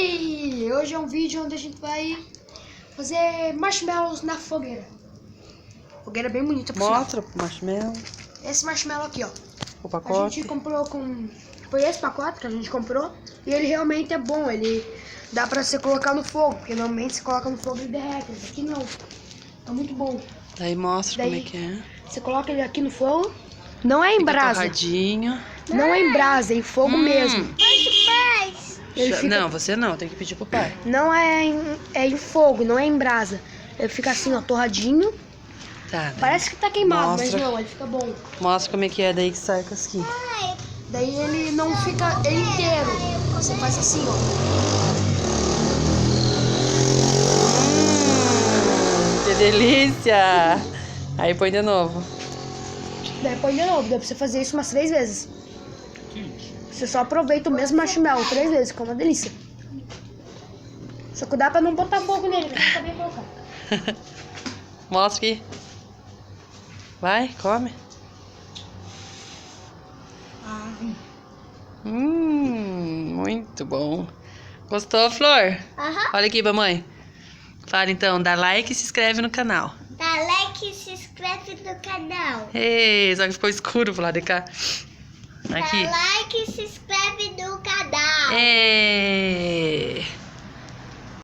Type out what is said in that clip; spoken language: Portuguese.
Oi! Hoje é um vídeo onde a gente vai fazer marshmallows na fogueira. Fogueira bem bonita, por sinal. Mostra o marshmallow. Esse marshmallow aqui, ó. O A pacote. gente comprou com... Foi esse pacote que a gente comprou. E ele realmente é bom. Ele dá pra você colocar no fogo. Porque normalmente você coloca no fogo e ele derrete. Esse aqui não. É muito bom. Daí mostra Daí, como é que é. Você coloca ele aqui no fogo. Não é em Fica brasa. torradinho. Não é em brasa, é em fogo mesmo. Ele fica... Não, você não. Tem que pedir pro pai. Não é em fogo, não é em brasa. Ele fica assim, ó, torradinho. Tá. Daí Parece que tá queimado, mostra. mas não, ele fica bom. Mostra como é que é daí que sai a casquinha. Daí ele não fica inteiro. Você faz assim, ó. Que delícia! Aí põe de novo. Daí põe de novo, dá pra você fazer isso umas 3 vezes. Você só aproveita o mesmo marshmallow 3 vezes, que é uma delícia. Só cuidar pra não botar fogo nele, que eu também colocar. Mostra aqui. Vai, come. Muito bom. Gostou, Flor? Aham. Olha aqui, mamãe. Fala então, dá like e se inscreve no canal. Dá like e se inscreve no canal. Ei, só que ficou escuro pro lado de cá. Aqui. Dá like e se inscreve no canal. Ei.